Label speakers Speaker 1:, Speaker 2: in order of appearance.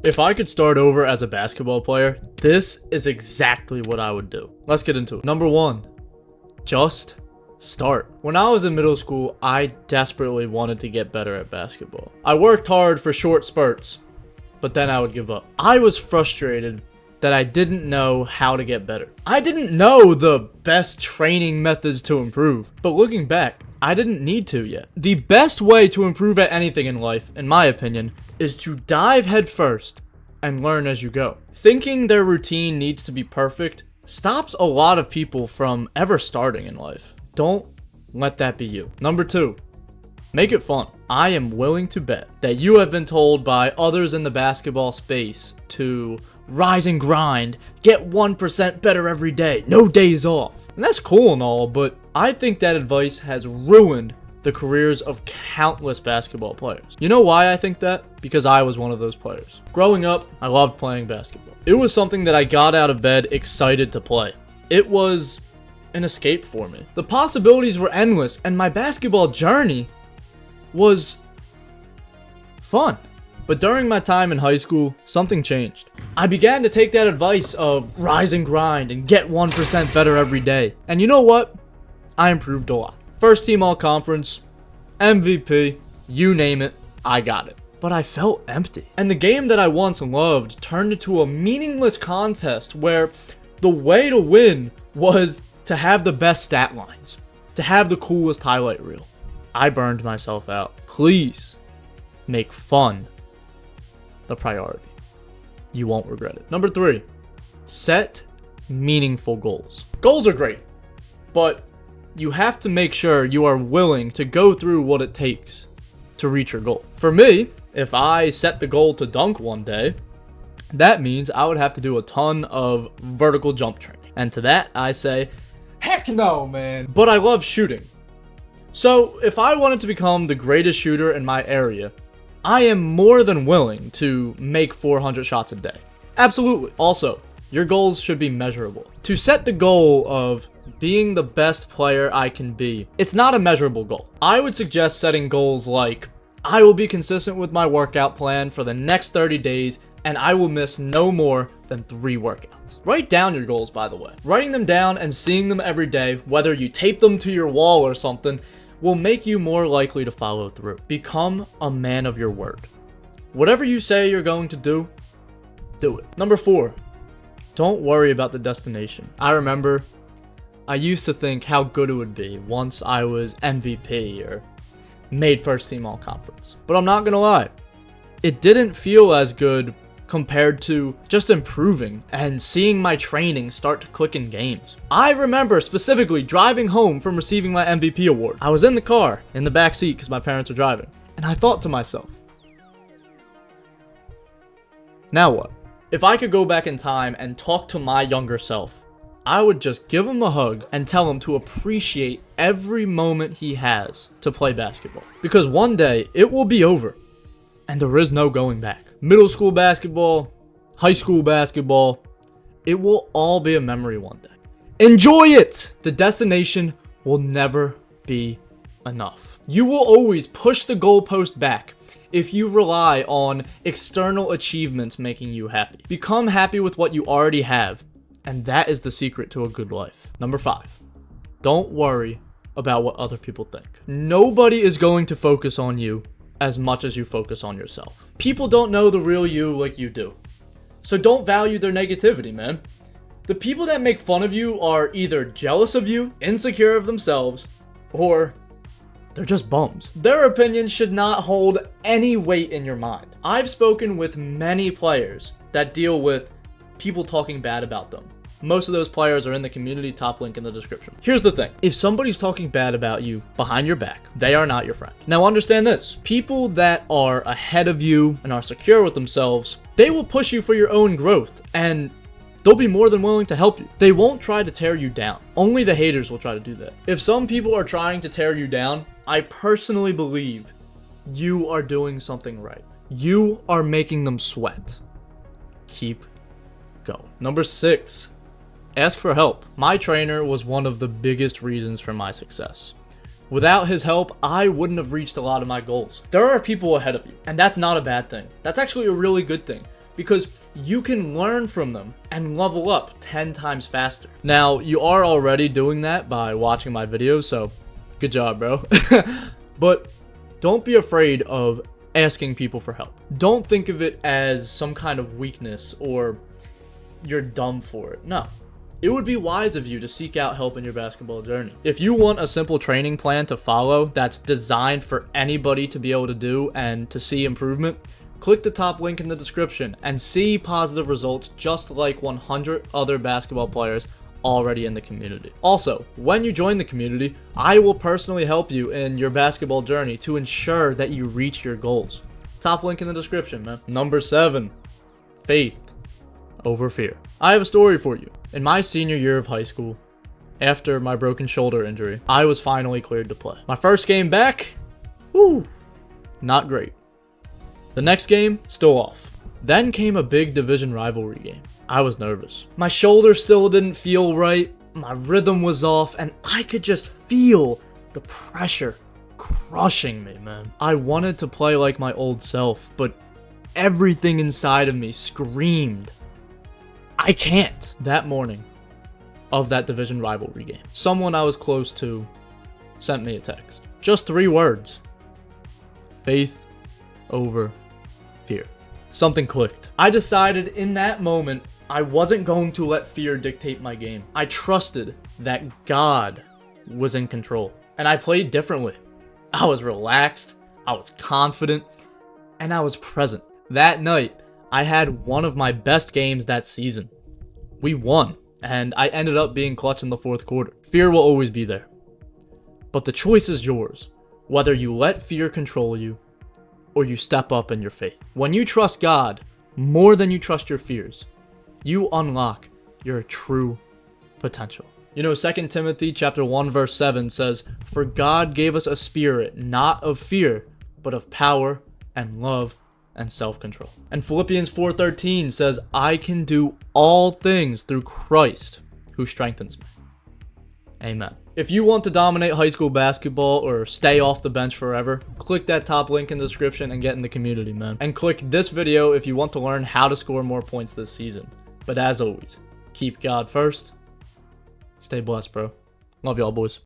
Speaker 1: If I could start over as a basketball player, this is exactly what I would do. Let's get into it. Number 1, just start. When I was in middle school, I desperately wanted to get better at basketball. I worked hard for short spurts, but then I would give up. I was frustrated that I didn't know how to get better. I didn't know the best training methods to improve, but looking back, I didn't need to yet. The best way to improve at anything in life, in my opinion, is to dive headfirst and learn as you go. Thinking their routine needs to be perfect stops a lot of people from ever starting in life. Don't let that be you. Number 2, make it fun. I am willing to bet that you have been told by others in the basketball space to rise and grind, get 1% better every day, no days off. And that's cool and all, but I think that advice has ruined the careers of countless basketball players. You know why I think that? Because I was one of those players. Growing up, I loved playing basketball. It was something that I got out of bed excited to play. It was an escape for me. The possibilities were endless, and my basketball journey was fun. But during my time in high school, something changed. I began to take that advice of rise and grind and get 1% better every day. And you know what? I improved a lot. First team all conference, MVP, you name it, I got it. But I felt empty. And the game that I once loved turned into a meaningless contest where the way to win was to have the best stat lines, to have the coolest highlight reel. I burned myself out. Please make fun the priority. You won't regret it. Number 3, set meaningful goals. Goals are great, but you have to make sure you are willing to go through what it takes to reach your goal. For me, if I set the goal to dunk one day, that means I would have to do a ton of vertical jump training. And to that, I say, heck no, man. But I love shooting. So if I wanted to become the greatest shooter in my area, I am more than willing to make 400 shots a day. Absolutely. Also, your goals should be measurable. To set the goal of being the best player I can be, it's not a measurable goal. I would suggest setting goals like, I will be consistent with my workout plan for the next 30 days and I will miss no more than 3 workouts. Write down your goals, by the way. Writing them down and seeing them every day, whether you tape them to your wall or something, will make you more likely to follow through. Become a man of your word. Whatever you say you're going to do it. Number 4, don't worry about the destination. I remember I used to think how good it would be once I was MVP or made first team all conference. But I'm not gonna lie, it didn't feel as good compared to just improving and seeing my training start to click in games. I remember specifically driving home from receiving my MVP award. I was in the car, in the back seat because my parents were driving, and I thought to myself, now what? If I could go back in time and talk to my younger self, I would just give him a hug and tell him to appreciate every moment he has to play basketball. Because one day, it will be over, and there is no going back. Middle school basketball, high school basketball, it will all be a memory one day. Enjoy it! The destination will never be enough. You will always push the goalpost back if you rely on external achievements making you happy. Become happy with what you already have, and that is the secret to a good life. Number 5, don't worry about what other people think. Nobody is going to focus on you as much as you focus on yourself. People don't know the real you like you do. So don't value their negativity, man. The people that make fun of you are either jealous of you, insecure of themselves, or they're just bums. Their opinions should not hold any weight in your mind. I've spoken with many players that deal with people talking bad about them. Most of those players are in the community, top link in the description. Here's the thing. If somebody's talking bad about you behind your back, they are not your friend. Now understand this. People that are ahead of you and are secure with themselves, they will push you for your own growth and they'll be more than willing to help you. They won't try to tear you down. Only the haters will try to do that. If some people are trying to tear you down, I personally believe you are doing something right. You are making them sweat. Keep going. Number 6. Ask for help. My trainer was one of the biggest reasons for my success. Without his help, I wouldn't have reached a lot of my goals. There are people ahead of you, and that's not a bad thing. That's actually a really good thing, because you can learn from them and level up 10 times faster. Now, you are already doing that by watching my videos, so good job, bro. But don't be afraid of asking people for help. Don't think of it as some kind of weakness or you're dumb for it. No. It would be wise of you to seek out help in your basketball journey. If you want a simple training plan to follow that's designed for anybody to be able to do and to see improvement, click the top link in the description and see positive results just like 100 other basketball players already in the community. Also, when you join the community, I will personally help you in your basketball journey to ensure that you reach your goals. Top link in the description, man. Number 7, faith over fear. I have a story for you. In my senior year of high school, after my broken shoulder injury, I was finally cleared to play. My first game back, whew, not great. The next game, still off. Then came a big division rivalry game. I was nervous. My shoulder still didn't feel right, my rhythm was off, and I could just feel the pressure crushing me, man. I wanted to play like my old self, but everything inside of me screamed, I can't. That morning of that division rivalry game, someone I was close to sent me a text. Just 3 words. Faith over fear. Something clicked. I decided in that moment I wasn't going to let fear dictate my game. I trusted that God was in control. And I played differently. I was relaxed, I was confident, and I was present. That night, I had one of my best games that season. We won, and I ended up being clutch in the 4th quarter. Fear will always be there, but the choice is yours, whether you let fear control you or you step up in your faith. When you trust God more than you trust your fears, you unlock your true potential. You know, 2 Timothy chapter 1 verse 7 says, "For God gave us a spirit not of fear, but of power and love and self-control." And Philippians 4:13 says, "I can do all things through Christ who strengthens me." Amen. If you want to dominate high school basketball or stay off the bench forever, click that top link in the description and get in the community, man. And click this video if you want to learn how to score more points this season. But as always, keep God first. Stay blessed, bro. Love y'all, boys.